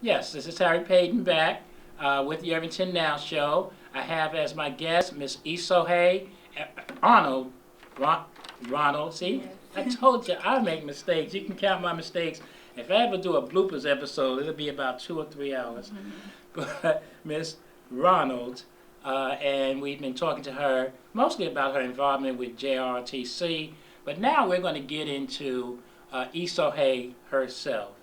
Yes, this is Harry Paden back with the Irvington Now Show. I have as my guest Miss Eseohe Arnold. Ronald, see? I Yes. told you I make mistakes. You can count my mistakes. If I ever do a bloopers episode, it'll be about 2 or 3 hours. But Miss Ronald, and we've been talking to her mostly about her involvement with JROTC, but now we're going to get into Eseohe herself.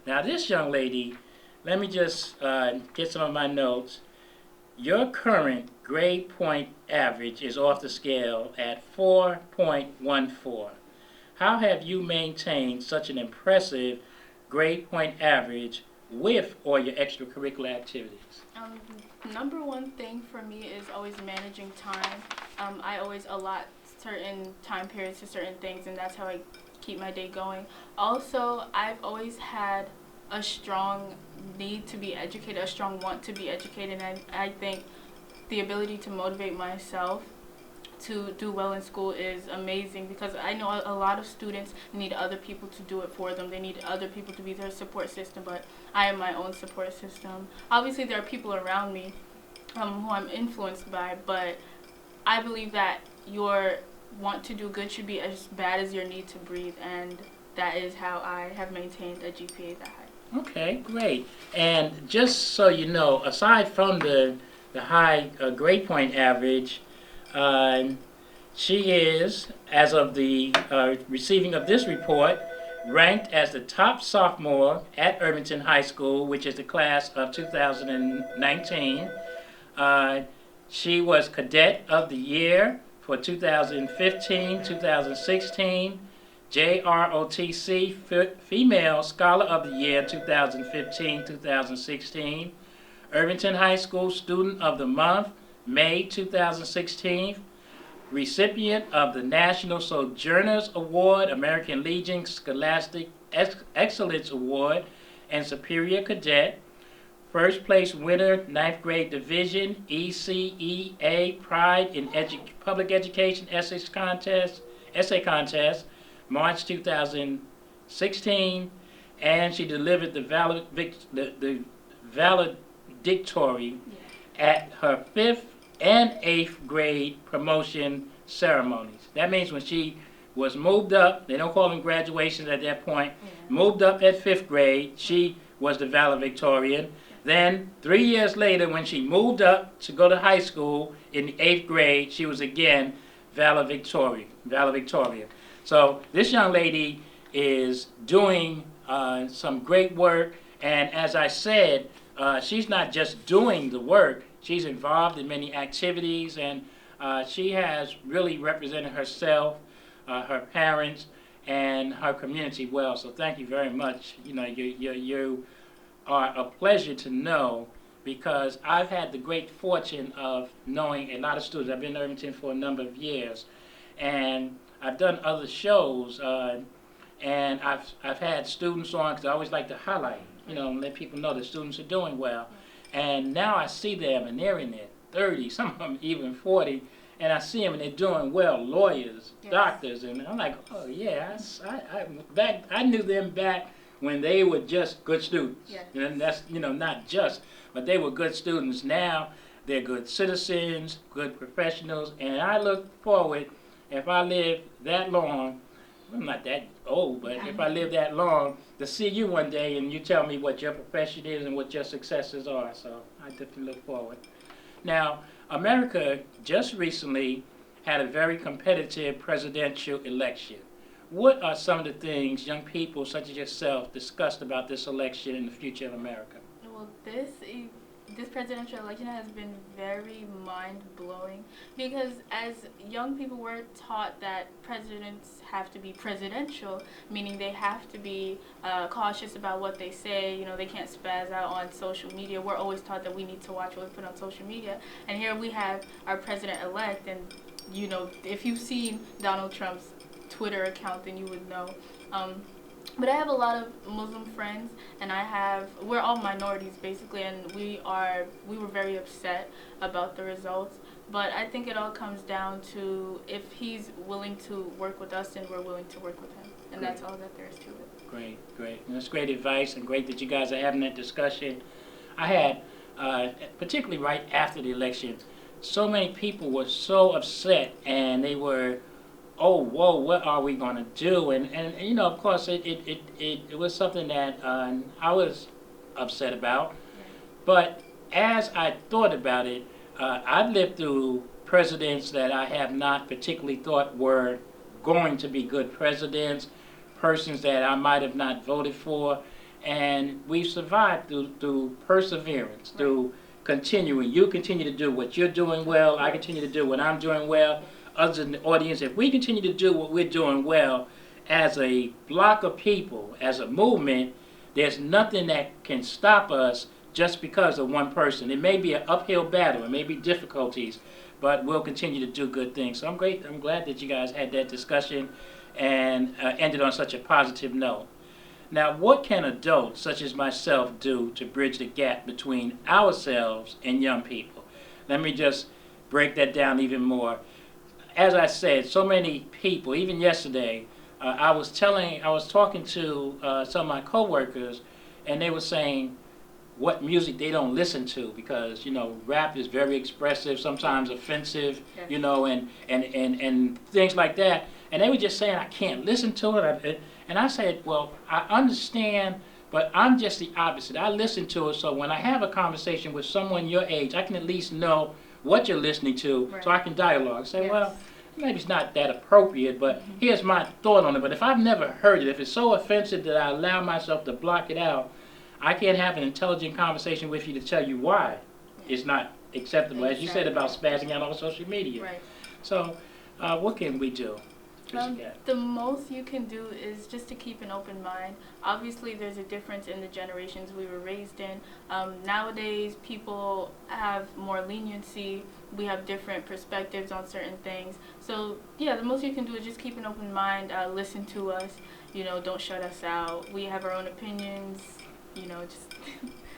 Now, this young lady, let me just get some of my notes. Your current grade point average is off the scale at 4.14. How have you maintained such an impressive grade point average with all your extracurricular activities? Number one thing for me is always managing time. I always allot certain time periods to certain things, and that's how I keep my day going. Also, I've always had a strong need to be educated, a strong want to be educated, and I think the ability to motivate myself to do well in school is amazing, because I know a lot of students need other people to do it for them. They need other people to be their support system, but I am my own support system. Obviously, there are people around me who I'm influenced by, but I believe that your want to do good should be as bad as your need to breathe, and that is how I have maintained a GPA that high. Okay, great. And just so you know, aside from the high grade point average, she is, as of the receiving of this report, ranked as the top sophomore at Irvington High School, which is the class of 2019. She was Cadet of the Year for 2015, 2016, JROTC Female Scholar of the Year 2015, 2016, Irvington High School Student of the Month, May 2016, recipient of the National Sojourners Award, American Legion Scholastic Excellence Award, and Superior Cadet, first place winner, 9th grade division, ECEA Pride in Public Education Essay Contest, March 2016, and she delivered the valedictory at her 5th and 8th grade promotion ceremonies. That means when she was moved up, they don't call them graduations at that point, moved up at 5th grade, she was the valedictorian. Then 3 years later, when she moved up to go to high school in the 8th grade, she was again valedictorian. So this young lady is doing some great work, and as I said, she's not just doing the work, she's involved in many activities, and she has really represented herself, her parents, and her community well. So thank you very much. You know, you are a pleasure to know, because I've had the great fortune of knowing a lot of students. I've been in Irvington for a number of years, and I've done other shows, and I've had students on, because I always like to highlight, you know, and let people know that students are doing well. And now I see them, and they're in their 30s, some of them even 40, and I see them, and they're doing well, lawyers, doctors, and I'm like, oh yeah, I knew them back when they were just good students. And that's, you know, not just, but they were good students. Now they're good citizens, good professionals, and I look forward, if I live that long, I'm not that old, but if I live that long, to see you one day and you tell me what your profession is and what your successes are. So I definitely look forward. Now, America just recently had a very competitive presidential election. What are some of the things young people such as yourself discussed about this election and the future of America? Well, this presidential election has been very mind-blowing, because as young people we're taught that presidents have to be presidential, meaning they have to be cautious about what they say. You know, they can't spaz out on social media. We're always taught that we need to watch what we put on social media, and here we have our president-elect, and you know, if you've seen Donald Trump's Twitter account, then you would know. But I have a lot of Muslim friends, and we're all minorities basically, and we were very upset about the results. But I think it all comes down to, if he's willing to work with us, then we're willing to work with him, and that's all that there is to it. Great, great. And that's great advice, and great that you guys are having that discussion. I had, particularly right after the election, so many people were so upset, and they were, oh, whoa, what are we going to do? And you know, of course, it was something that I was upset about. But as I thought about it, I've lived through presidents that I have not particularly thought were going to be good presidents, persons that I might have not voted for, and we've survived through perseverance, through continuing. You continue to do what you're doing well, I continue to do what I'm doing well, others in the audience. If we continue to do what we're doing well as a block of people, as a movement, there's nothing that can stop us just because of one person. It may be an uphill battle, it may be difficulties, but we'll continue to do good things. So I'm glad that you guys had that discussion and ended on such a positive note. Now, what can adults such as myself do to bridge the gap between ourselves and young people? Let me just break that down even more. As I said, so many people, even yesterday, I was talking to some of my coworkers, and they were saying what music they don't listen to because, you know, rap is very expressive, sometimes offensive, you know, and things like that. And they were just saying, I can't listen to it. And I said, well, I understand, but I'm just the opposite. I listen to it, so when I have a conversation with someone your age, I can at least know what you're listening to, so I can dialogue. Say, well, maybe it's not that appropriate, but here's my thought on it. But if I've never heard it, if it's so offensive that I allow myself to block it out, I can't have an intelligent conversation with you to tell you why it's not acceptable, as you said about spazzing out on social media. Right. So what can we do? The most you can do is just to keep an open mind. Obviously, there's a difference in the generations we were raised in. Nowadays, people have more leniency. We have different perspectives on certain things. So, yeah, the most you can do is just keep an open mind, listen to us, you know, don't shut us out. We have our own opinions, you know, just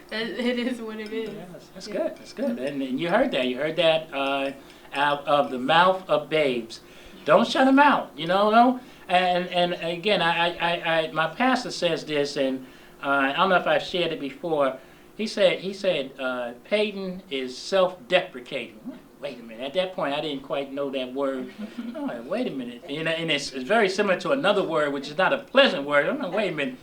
it is what it is. Yeah, that's good, that's good. And you heard that out of the mouth of babes. Don't shut them out, you know. No? And again, I my pastor says this, and I don't know if I've shared it before. He said Paden is self-deprecating. Wait a minute. At that point, I didn't quite know that word. Oh, wait a minute. And it's very similar to another word, which is not a pleasant word. I'm like, wait a minute.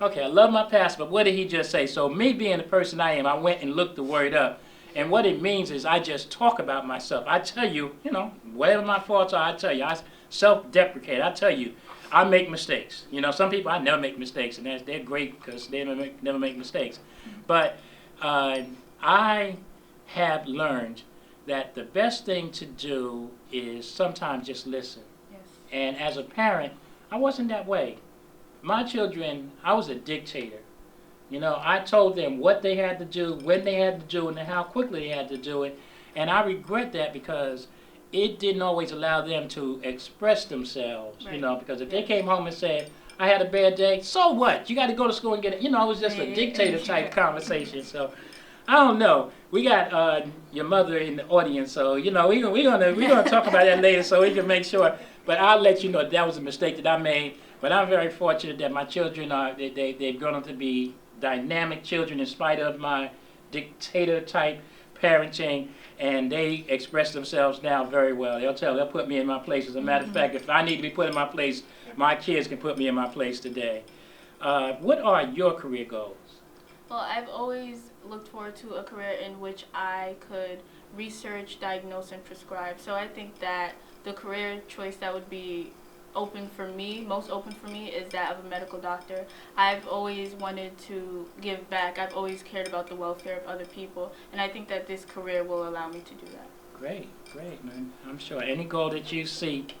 Okay, I love my pastor, but what did he just say? So me being the person I am, I went and looked the word up. And what it means is I just talk about myself. I tell you, you know, whatever my faults are, I tell you. I self-deprecate. I tell you, I make mistakes. You know, some people, I never make mistakes, and they're great because they never make mistakes. But I have learned that the best thing to do is sometimes just listen. Yes. And as a parent, I wasn't that way. My children, I was a dictator. You know, I told them what they had to do, when they had to do it, and how quickly they had to do it. And I regret that because it didn't always allow them to express themselves, you know, because if they came home and said, I had a bad day, so what? You got to go to school and get it. You know, it was just a dictator type conversation. So, I don't know. We got your mother in the audience, so, you know, we're gonna talk about that later so we can make sure. But I'll let you know that was a mistake that I made. But I'm very fortunate that my children they've grown up to be dynamic children in spite of my dictator type parenting, and they express themselves now very well. They'll put me in my place. As a matter of fact, if I need to be put in my place, my kids can put me in my place today. What are your career goals? Well, I've always looked forward to a career in which I could research, diagnose, and prescribe. So I think that the career choice that would be most open for me is that of a medical doctor. I've always wanted to give back. I've always cared about the welfare of other people, and I think that this career will allow me to do that. Great, great, man. I'm sure any goal that you seek,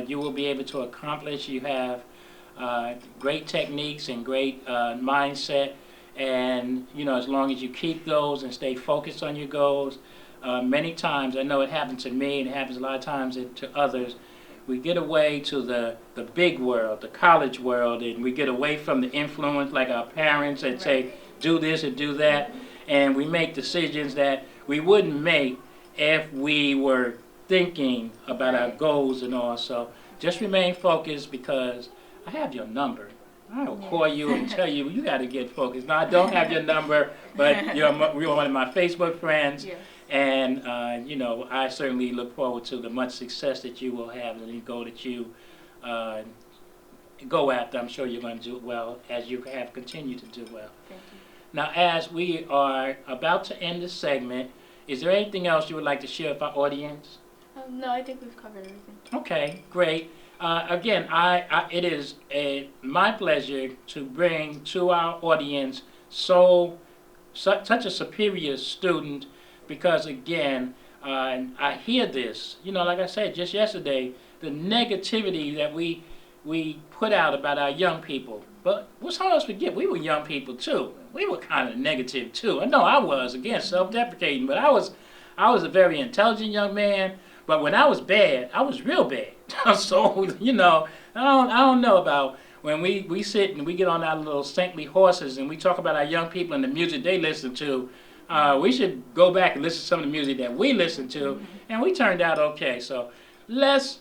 you will be able to accomplish. You have great techniques and great mindset, and you know, as long as you keep those and stay focused on your goals, many times, I know it happens to me, and it happens a lot of times to others, we get away to the big world, the college world, and we get away from the influence like our parents that say, do this and do that, and we make decisions that we wouldn't make if we were thinking about our goals and all. So just remain focused because I have your number. I'll call you and tell you, you got to get focused. Now, I don't have your number, but you're one of my Facebook friends. Yes. And, you know, I certainly look forward to the much success that you will have and the goal that you go after. I'm sure you're going to do well, as you have continued to do well. Thank you. Now, as we are about to end this segment, is there anything else you would like to share with our audience? No, I think we've covered everything. Okay, great. Again, it is my pleasure to bring to our audience such a superior student, because again, I hear this, you know, like I said just yesterday, the negativity that we put out about our young people. But what's hard to forget, we were young people too. We were kind of negative too. I know I was, again, self-deprecating, but I was a very intelligent young man. But when I was bad, I was real bad. So, you know, I don't know about when we sit and we get on our little saintly horses and we talk about our young people and the music they listen to. We should go back and listen to some of the music that we listened to, and we turned out okay. So let's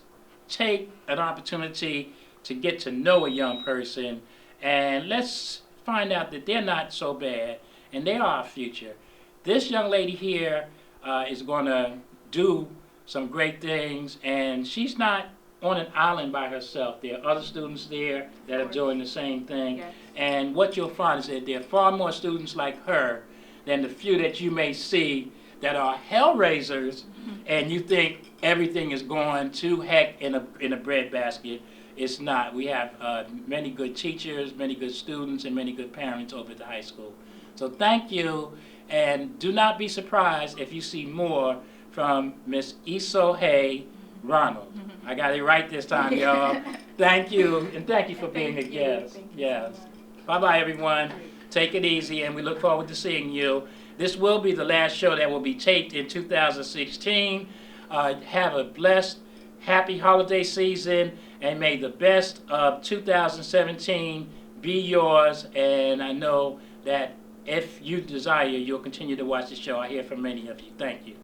take an opportunity to get to know a young person, and let's find out that they're not so bad, and they are our future. This young lady here is going to do some great things, and she's not on an island by herself. There are other students there that are doing the same thing. Yes. And what you'll find is that there are far more students like her than the few that you may see that are hellraisers, and you think everything is going to heck in a breadbasket. It's not. We have many good teachers, many good students, and many good parents over at the high school. So thank you, and do not be surprised if you see more from Miss Eseohe Ronald. I got it right this time, y'all. Thank you, and thank you for being a guest. Yes. Bye-bye, everyone. Take it easy, and we look forward to seeing you. This will be the last show that will be taped in 2016. Have a blessed, happy holiday season, and may the best of 2017 be yours. And I know that if you desire, you'll continue to watch the show. I hear from many of you. Thank you.